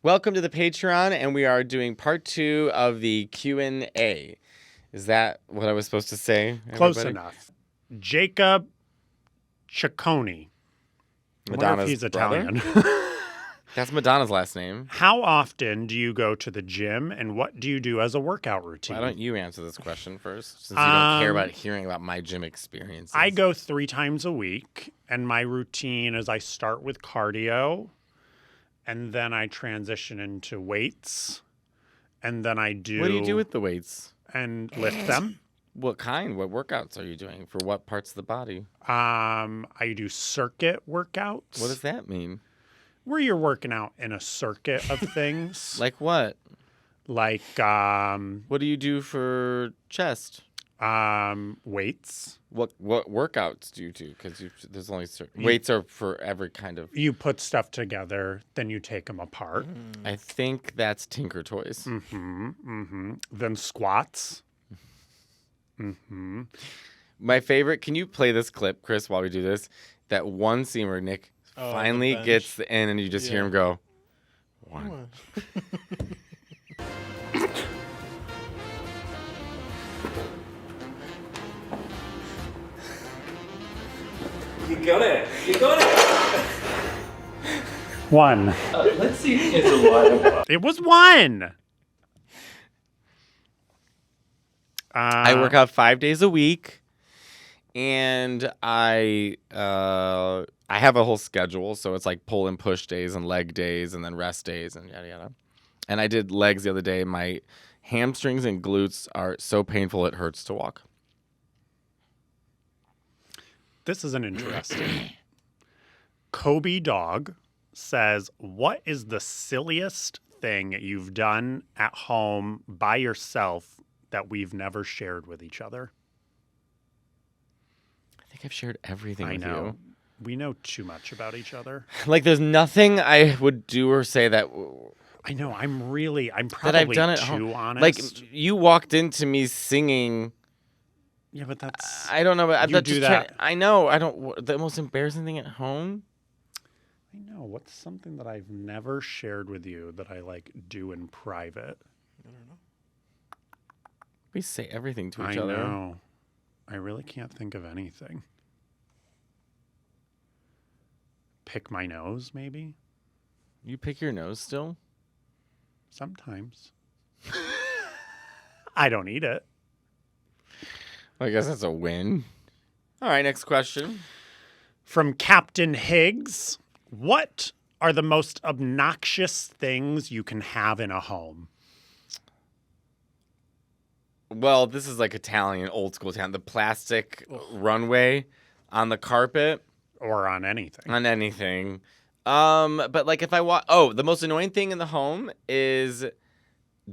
Welcome to the Patreon, and we are doing part 2 of the Q&A. Is that what I was supposed to say? Close everybody? enough. Jacob Ciccone. I wonder if he's Italian. That's Madonna's last name. How often do you go to the gym, and what do you do as a workout routine? Why don't you answer this question first, since you don't care about hearing about my gym experiences? I go 3 times a week, and my routine is I start with cardio, and then I transition into weights, and then I do... What do you do with the weights? And lift them. What kind? What workouts are you doing? For what parts of the body? I do circuit workouts. What does that mean? Where you're working out in a circuit of things. Like what? Like, what do you do for chest? Weights. What workouts do you do? Because there's only certain... Weights are for every kind of... You put stuff together, then you take them apart. I think that's Tinker Toys. Then squats. My favorite... Can you play this clip, Chris, while we do this? That one scene where Nick finally gets in and you just hear him go, one. You got it. You got it. 1. Let's see if it's a one. It was 1. I work out 5 days a week, and I have a whole schedule, so it's like pull and push days and leg days and then rest days and yada yada. And I did legs the other day. My hamstrings and glutes are so painful it hurts to walk. This is an interesting. Kobe Dog says, what is the silliest thing you've done at home by yourself that we've never shared with each other? I think I've shared everything with know. you. We know too much about each other. Like, there's nothing I would do or say that... I know. I'm probably that I've done at too home. honest. Like, you walked into me singing... Yeah, but that's... I don't know. But You do that. I know. I don't... The most embarrassing thing at home? I know. What's something that I've never shared with you that I, like, do in private? I don't know. We say everything to each I other. know. I really can't think of anything. Pick my nose, maybe? You pick your nose still? Sometimes. I don't eat it. Well, I guess that's a win. All right, next question. From Captain Higgs, what are the most obnoxious things you can have in a home? Well, this is like Italian, old school Italian. The plastic runway on the carpet. Or on anything. On anything. But like if I walk... Oh, the most annoying thing in the home is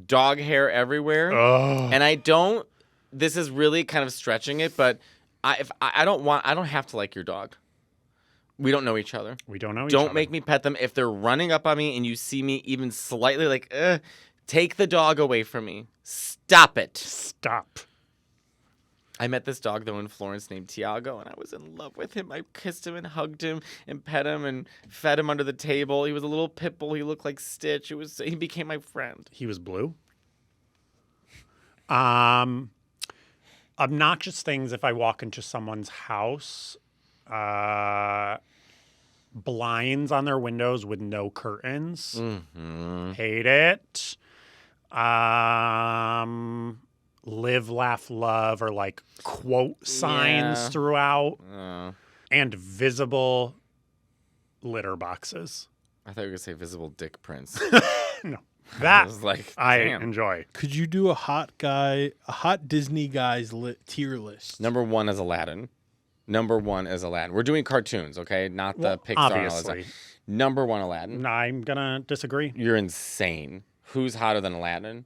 dog hair everywhere. Oh. And I don't... This is really kind of stretching it, but I don't have to like your dog. We don't know each other. We don't know each other. Don't make me pet them. If they're running up on me and you see me even slightly like, take the dog away from me. Stop it. Stop. I met this dog, though, in Florence named Tiago, and I was in love with him. I kissed him and hugged him and pet him and fed him under the table. He was a little pit bull. He looked like Stitch. He became my friend. He was blue. Obnoxious things if I walk into someone's house. Blinds on their windows with no curtains. Hate it. Live, laugh, love, or like quote signs throughout. And visible litter boxes. I thought you were going to say visible dick prints. No. That I was like, I damn. enjoy. Could you do a hot Disney guy's tier list? Number 1 is Aladdin. We're doing cartoons, okay? Not the Pixar and all that Obviously. stuff. Number 1, Aladdin. I'm going to disagree. You're insane. Who's hotter than Aladdin?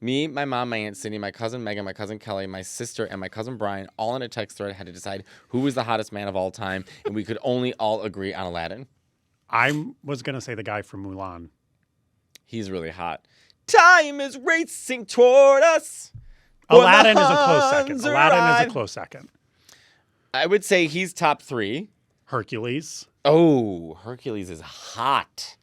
Me, my mom, my Aunt Cindy, my cousin Megan, my cousin Kelly, my sister, and my cousin Brian, all in a text thread, had to decide who was the hottest man of all time, and we could only all agree on Aladdin. I was going to say the guy from Mulan. He's really hot. Time is racing toward us. Aladdin is a close second. I would say he's top 3. Hercules. Oh, Hercules is hot.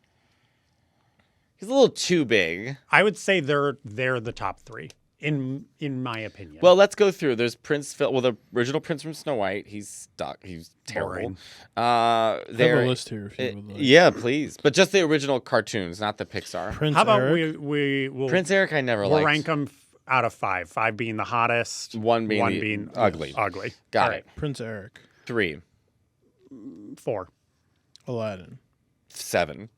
He's a little too big. I would say they're the top three in my opinion. Well, let's go through. There's Prince Phil. Well, the original Prince from Snow White. He's stuck. He's terrible. I have a list here if you would like. Yeah, please. But just the original cartoons, not the Pixar. Prince how about Eric? we'll Prince Eric, I never we'll liked. rank them out of 5. 5 being the hottest, One being ugly. Ugly. Got All it. right. Prince Eric. 3, 4. Aladdin. 7.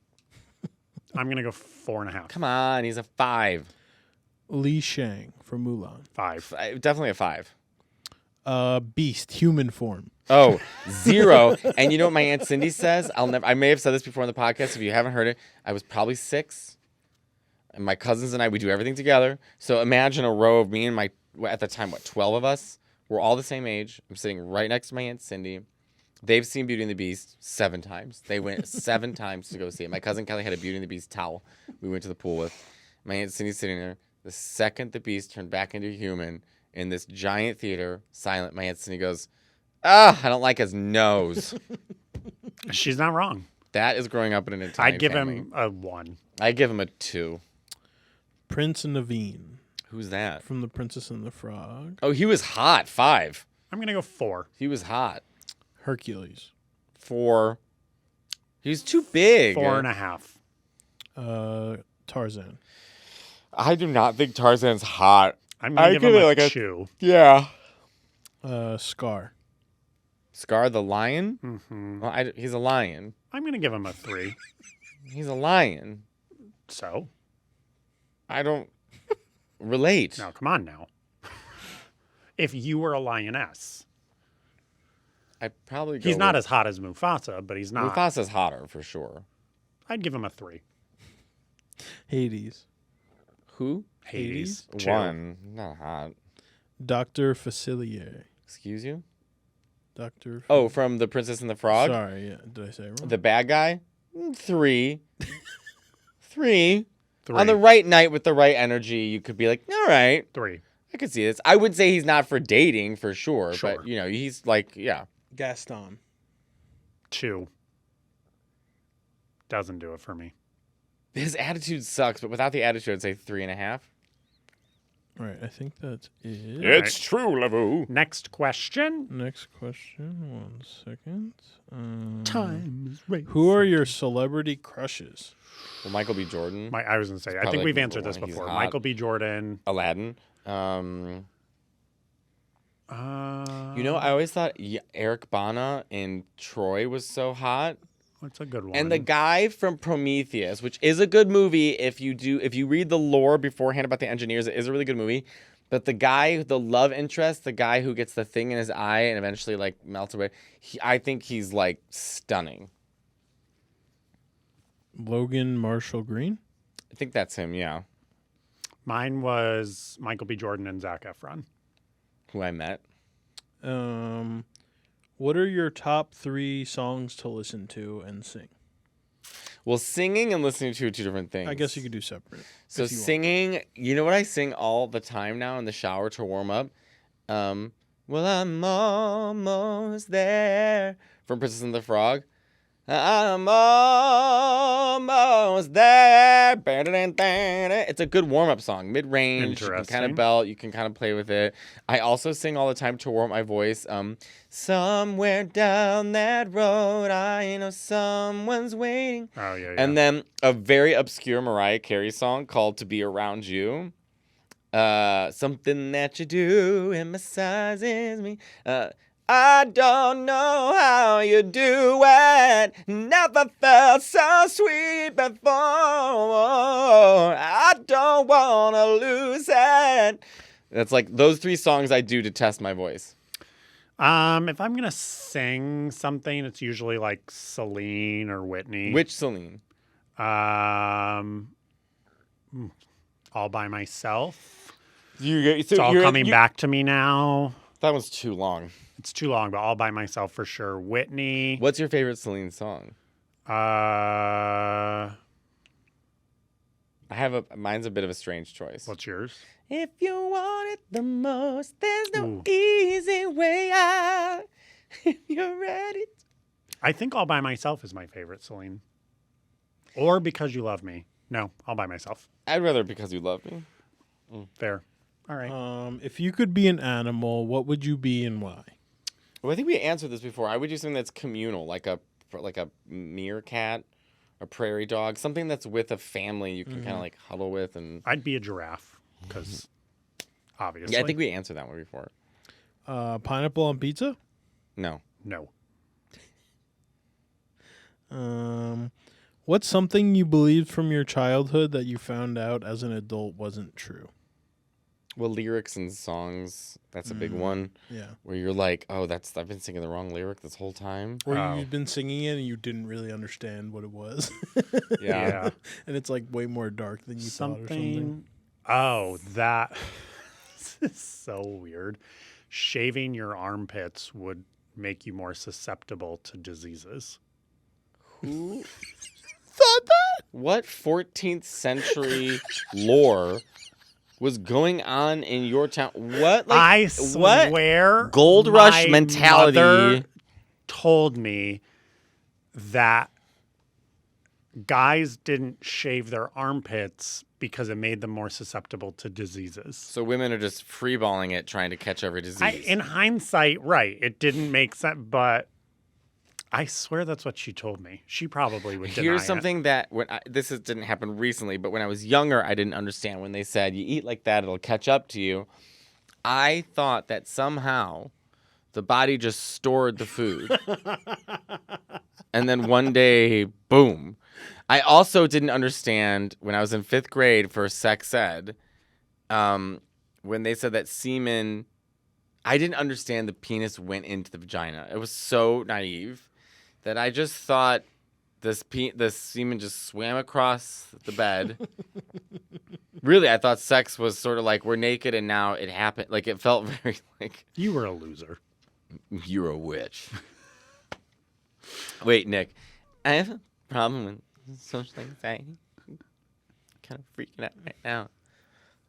I'm gonna go 4.5. Come on, he's a 5. Li Shang from Mulan. 5. Definitely a 5. Beast, human form. Oh, 0. And you know what my Aunt Cindy says? I may have said this before on the podcast. If you haven't heard it, I was probably 6. And my cousins and I, we do everything together. So imagine a row of me and my, at the time, 12 of us. We're all the same age. I'm sitting right next to my Aunt Cindy. They've seen Beauty and the Beast 7 times. They went 7 times to go see it. My cousin Kelly had a Beauty and the Beast towel we went to the pool with. My Aunt Cindy's sitting there. The second the Beast turned back into a human in this giant theater, silent, my Aunt Cindy goes, I don't like his nose. She's not wrong. That is growing up in an Italian I'd give family. him a 1. I give him a 2. Prince Naveen Who's that? from The Princess and the Frog. Oh, he was hot. 5. I'm gonna go 4. He was hot. Hercules. 4. He's too big. 4.5. Tarzan. I do not think Tarzan's hot. I'm gonna give him a 2. Yeah. Scar. Scar the lion? Mm-hmm. Well, he's a lion. I'm gonna give him a 3. He's a lion. So I don't relate. now, come on now. If you were a lioness, I probably go he's not with- as hot as Mufasa, but he's not. Mufasa's hotter for sure. I'd give him a 3. Hades. Who? Hades. 2. 1. Not hot. Dr. Facilier. Excuse you? Dr. Oh, from The Princess and the Frog? Sorry, yeah. Did I say it wrong? The bad guy? 3. 3. 3. On the right night with the right energy, you could be like, all right, 3. I could see this. I would say he's not for dating for sure, Sure. but he's like, yeah. Gaston. 2. Doesn't do it for me. His attitude sucks, but without the attitude, I'd say 3.5. All right, I think that's it. It's true, Lavu. Next question. Next question. 1 second. Time is right. Who are your celebrity crushes? Well, Michael B. Jordan, I was gonna say. I probably think we've like answered number this one. He's before. hot. Michael B. Jordan. Aladdin. Uh, I always thought Eric Bana in Troy was so hot. What's a good one? And the guy from Prometheus, which is a good movie if you read the lore beforehand about the engineers, it is a really good movie. But the guy, the love interest, the guy who gets the thing in his eye and eventually like melts away, I think he's like stunning. Logan Marshall Green? I think that's him, yeah. Mine was Michael B. Jordan and Zac Efron. Who I met. What are your top 3 songs to listen to and sing? Well, singing and listening to are 2 different things. I guess you could do separate. So if you want. singing, you know what I sing all the time now in the shower to warm up? Well, I'm almost there. From Princess and the Frog. I'm almost there. It's a good warm-up song. Mid-range. You can kind Interesting. of belt. You can kind of play with it. I also sing all the time to warm up my voice. Somewhere down that road, I know someone's waiting. Oh yeah. And then a very obscure Mariah Carey song called To Be Around You. Something that you do emphasizes me. I don't know how you do it. Never felt so sweet before. I don't want to lose it. That's like those 3 songs I do to test my voice. if I'm gonna sing something, it's usually like Celine or Whitney. Which Celine? All by myself. It's It's all coming back to me now. That one's too long. It's too long, but all by myself for sure. Whitney. What's your favorite Celine song? Mine's a bit of a strange choice. What's yours? If you want it the most, there's no Ooh. easy way out. If you're ready. I think All by Myself is my favorite, Celine. Or Because You Love Me. No, all by myself. I'd rather Because You Love Me. Fair. All right. If you could be an animal, what would you be and why? Well, I think we answered this before. I would do something that's communal, like a meerkat, a prairie dog, something that's with a family you can kind of like huddle with. And I'd be a giraffe because obviously. yeah, I think we answered that one before. Pineapple on pizza? No. No. What's something you believed from your childhood that you found out as an adult wasn't true? Well, lyrics and songs, that's a big one. Yeah. Where you're like, oh, I've been singing the wrong lyric this whole time. Or Oh. you've been singing it and you didn't really understand what it was. Yeah. And it's like way more dark than you thought or something. Oh, that this is so weird. Shaving your armpits would make you more susceptible to diseases. Who thought that? What 14th century lore was going on in your town? What? Like, I swear, what? Gold Rush my mentality. mother told me that guys didn't shave their armpits because it made them more susceptible to diseases. So women are just freeballing it, trying to catch every disease. In hindsight, right, it didn't make sense, but I swear that's what she told me. She probably would deny Here's it. something that didn't happen recently, but when I was younger, I didn't understand when they said you eat like that, it'll catch up to you. I thought that somehow the body just stored the food, and then one day, boom. I also didn't understand when I was in 5th grade for sex ed, when they said that semen. I didn't understand the penis went into the vagina. It was so naive that I just thought this semen just swam across the bed. Really, I thought sex was sort of like we're naked and now it happened. Like it felt very like You were a loser. you're a witch. Wait, Nick, I have a problem with social anxiety. Kind of freaking out right now.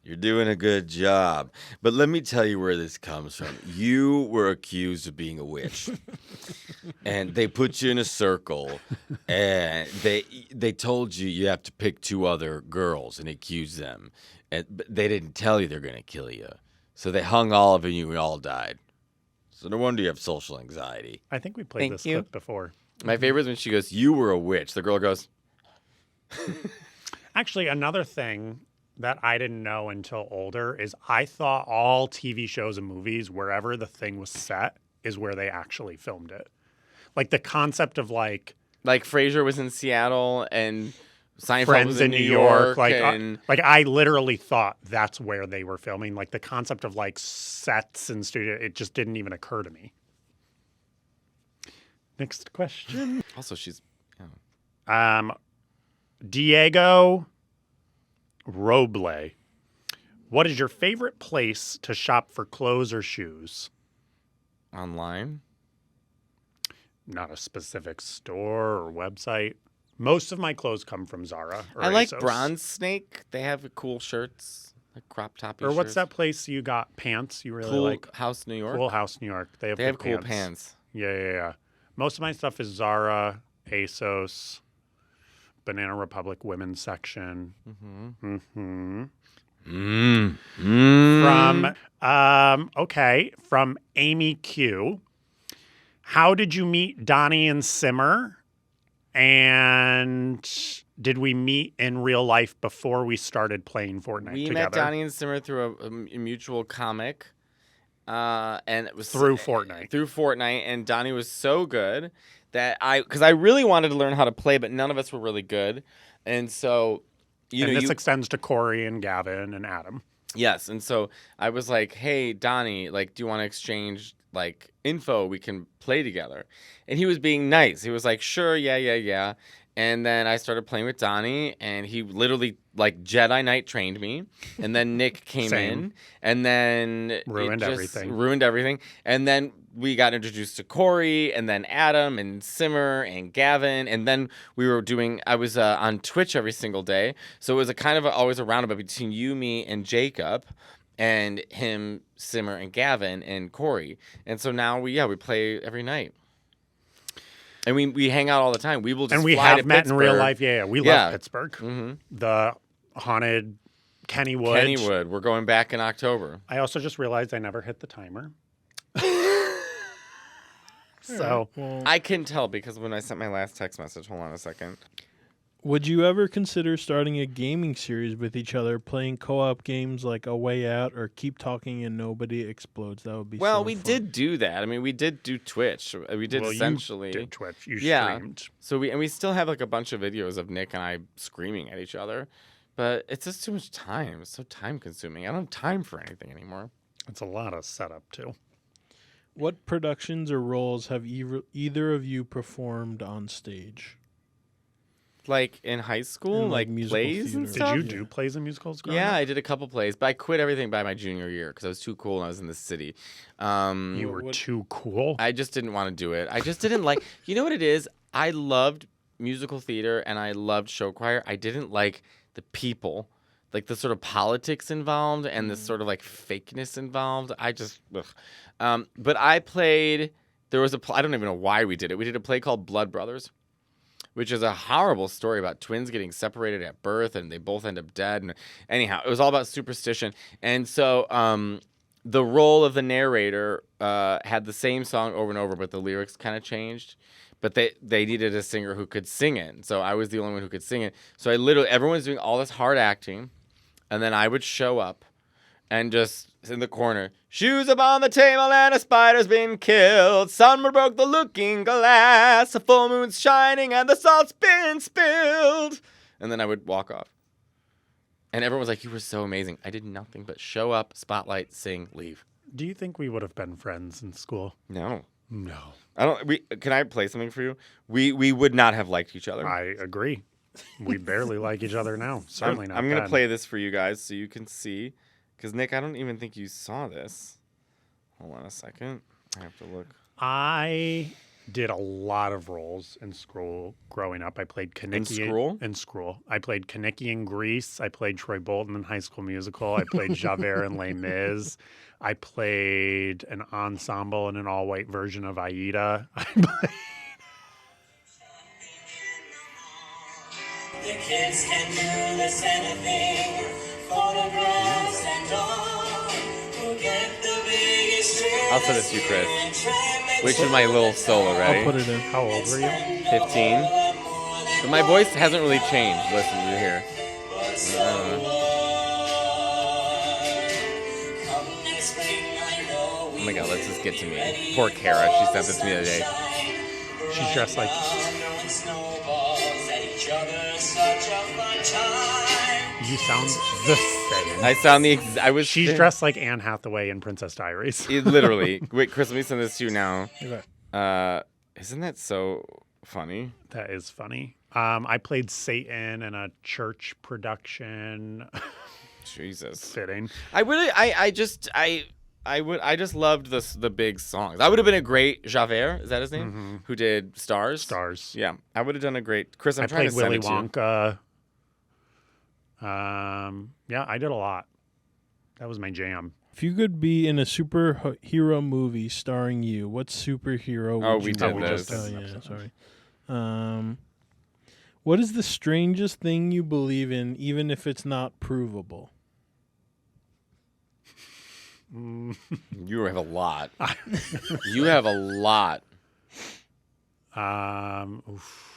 You're doing a good job. But let me tell you where this comes from. You were accused of being a witch. And they put you in a circle and they told you have to pick 2 other girls and accuse them. But they didn't tell you they're going to kill you. So they hung all of you and you all died. So no wonder you have social anxiety. I think we played Thank this you. clip before. My favorite is when she goes, "You were a witch." The girl goes, Actually, another thing that I didn't know until older is I thought all TV shows and movies, wherever the thing was set, is where they actually filmed it. Like the concept of like Frasier was in Seattle and Seinfeld Friends was in in New York. like And I literally thought that's where they were filming. Like the concept of like sets and studio, it just didn't even occur to me. Next question. also, she's. Diego Roble. What is your favorite place to shop for clothes or shoes? Online. Not a specific store or website. Most of my clothes come from Zara or I like ASOS. Bronze Snake. They have cool shirts, like crop top. Or what's that place you got pants you really Cool like? House, New York. Cool House, New York. They have They have good cool pants. Yeah. Most of my stuff is Zara, ASOS, Banana Republic women's section. From Amy Q. How did you meet Donnie and Simmer? And did we meet in real life before we started playing Fortnite We together? met Donnie and Simmer through a mutual comic, and it was Through Fortnite. Through Fortnite, and Donnie was so good that because I really wanted to learn how to play, but none of us were really good, and so This extends to Corey and Gavin and Adam. Yes, and so I was like, "Hey, Donnie, like, do you want to exchange like info? We can play together." And he was being nice. He was like, "Sure, yeah." And then I started playing with Donnie, and he literally like Jedi Knight trained me. And then Nick came in, and then Ruined everything. And then we got introduced to Corey, and then Adam, and Simmer, and Gavin. And then I was on Twitch every single day. So it was always a roundabout between you, me, and Jacob, and him, Simmer, and Gavin, and Corey. And so now we play every night. And we hang out all the time. We will just And we fly have to met in real Pittsburgh. life. Yeah, we Yeah. love Pittsburgh. Mhm. The haunted Kennywood. Kennywood. We're going back in October. I also just realized I never hit the timer. So Well, I can tell because when I sent my last text message, hold on a second. would you ever consider starting a gaming series with each other, playing co-op games like A Way Out or Keep Talking and Nobody Explodes? That would be Well, so we fun. did do that. I mean, we did do Twitch. We did well, essentially. you did Twitch. You Yeah. streamed. So we still have like a bunch of videos of Nick and I screaming at each other, but it's just too much time. It's so time consuming. I don't have time for anything anymore. It's a lot of setup too. What productions or roles have either of you performed on stage? Like in high school, In, like, like musical plays and theater. stuff. Did you do plays and musicals growing Yeah, up? I did a couple plays, but I quit everything by my junior year because I was too cool and I was in the city. You were What- too cool. I just didn't want to do it. I just didn't like. You know what it is? I loved musical theater and I loved show choir. I didn't like the people, like the sort of politics involved and the sort of like fakeness involved. I just, but I played. There was I don't even know why we did it. We did a play called Blood Brothers, which is a horrible story about twins getting separated at birth and they both end up dead. And anyhow, it was all about superstition. And so the role of the narrator had the same song over and over, but the lyrics kind of changed. But they needed a singer who could sing it. And so I was the only one who could sing it. So everyone's doing all this hard acting. And then I would show up and just in the corner, shoes upon the table and a spider's been killed. Sun broke the looking glass. A full moon's shining and the salt's been spilled. And then I would walk off. And everyone was like, you were so amazing. I did nothing but show up, spotlight, sing, leave. Do you think we would have been friends in school? No. No. I don't. Can I play something for you? We would not have liked each other. I agree. We barely like each other now. Certainly not. I'm gonna then. play this for you guys so you can see. Because Nick, I don't even think you saw this. Hold on a second. I have to look. I did a lot of roles in school growing up. I played Kaneki school? In school. I played Kaneki in Grease. I played Troy Bolton in High School Musical. I played Javert in Les Mis. I played an ensemble in an all-white version of Aida. I played The kids can do this anything, photographs and all. We'll get the biggest trip. I'll send this to you, Chris. Which is my little solo, I'll ready? put it in. How old were you? 15. But my voice hasn't really changed. Listen, you hear. Oh my god, let's just get to me. Poor Kara, she sent this to me the other day. She's dressed like you sound the same. I sound I was. She's dressed like Anne Hathaway in Princess Diaries. Literally. Wait, Chris, let me send this to you now. Okay. Isn't that so funny? That is funny. I played Satan in a church production. Jesus. Fitting. I just loved the big songs. I would have been a great Javert, is that his name? Who did Stars? Stars. Yeah. I would have done a great Chris, I'm I trying played to send Willy it to you. Wonka. Yeah, I did a lot. That was my jam. If you could be in a superhero movie starring you, what superhero would Oh, you we be? did we this. just Oh, did an yeah, episode. sorry. What is the strangest thing you believe in, even if it's not provable? You have a lot. You have a lot. Oof.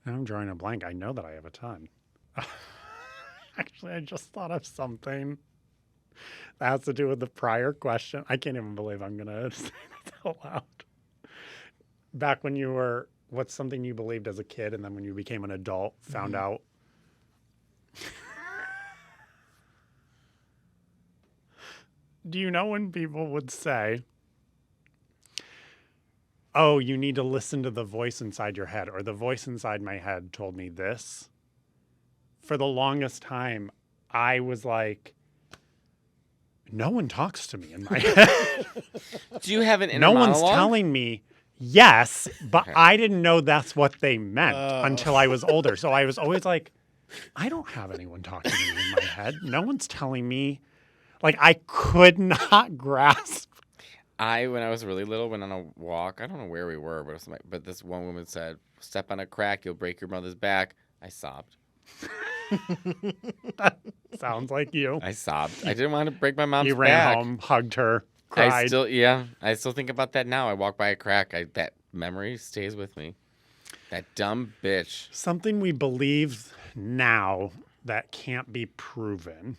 I'm drawing a blank. I know that I have a ton. Actually, I just thought of something that has to do with the prior question. I can't even believe I'm going to say that out loud. Back when you were, what's something you believed as a kid, and then when you became an adult, found out? Do you know when people would say, oh, you need to listen to the voice inside your head, or the voice inside my head told me this? For the longest time, I was like, no one talks to me in my head. Do you have an inner No one's monologue? telling me yes, but I didn't know that's what they meant until I was older. So I was always like, I don't have anyone talking to me in my head. No one's telling me. Like, I could not grasp. When I was really little, went on a walk. I don't know where we were, but this one woman said, "Step on a crack, you'll break your mother's back." I sobbed. Sounds like you. I sobbed. I didn't want to break my mom's You back. ran home, hugged her, cried. I still think about that now. I walk by a crack. That memory stays with me. That dumb bitch. Something we believe now that can't be proven.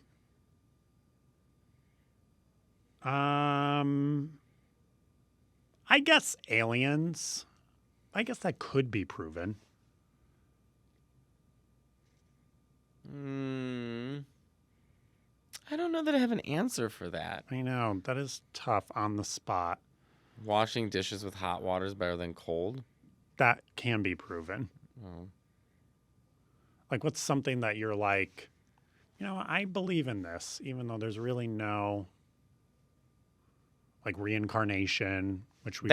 I guess aliens. I guess that could be proven. I don't know that I have an answer for that. I know. That is tough on the spot. Washing dishes with hot water is better than cold. That can be proven. Oh. Like, what's something that you're like, I believe in this, even though there's really no, like, reincarnation, which we've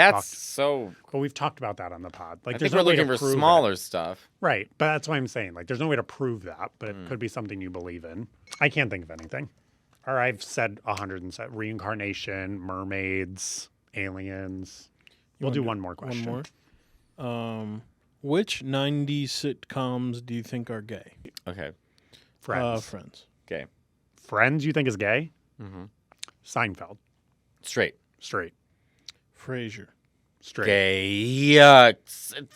we've talked about that on the pod. Like, I there's think we're no way to looking for prove smaller it. stuff. Right, but that's what I'm saying. Like, there's no way to prove that, but it could be something you believe in. I can't think of anything. Or I've said 100 and said reincarnation, mermaids, aliens. We'll do one more question. One more. Which 90s sitcoms do you think are gay? Okay. Friends. Friends. Okay. Friends, you think is gay? Mm-hmm. Seinfeld. Straight. Straight. Frasier. Straight. Gay. Yuck.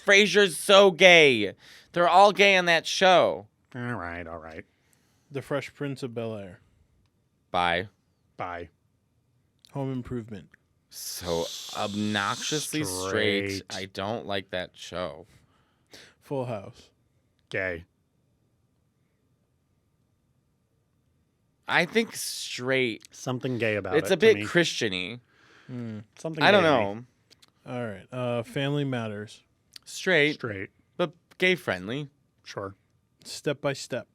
Frasier's so gay. They're all gay on that show. All right. The Fresh Prince of Bel-Air. Bye. Home Improvement. So obnoxiously straight. I don't like that show. Full House. Gay. I think straight. Something gay about it. It's a bit Christian-y. Something I don't gay to know. me. All right. Family Matters. Straight, Straight. but gay friendly. Sure. Step by Step.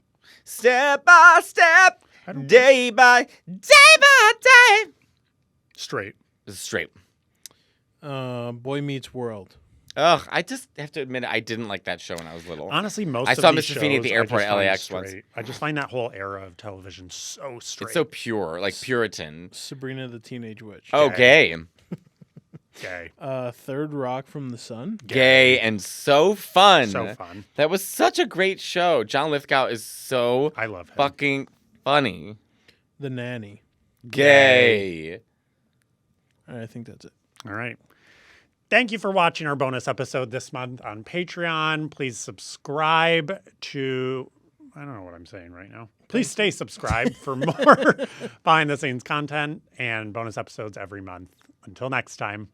Step by step, day by day. Straight. Straight. Boy Meets World. Ugh, I just have to admit I didn't like that show when I was little. Honestly, most I of saw these Mr. Feeney at the shows airport I at just find LAX once. straight. I just find that whole era of television so straight. It's so pure, like Puritan. Sabrina the Teenage Witch. Oh, gay. Gay. Third Rock from the Sun. Gay and so fun. So fun. That was such a great show. John Lithgow is so I love him. fucking funny. The Nanny. Gay. All right, I think that's it. All right. Thank you for watching our bonus episode this month on Patreon. Please subscribe to, I don't know what I'm saying right now. Please stay subscribed for more behind the scenes content and bonus episodes every month. Until next time.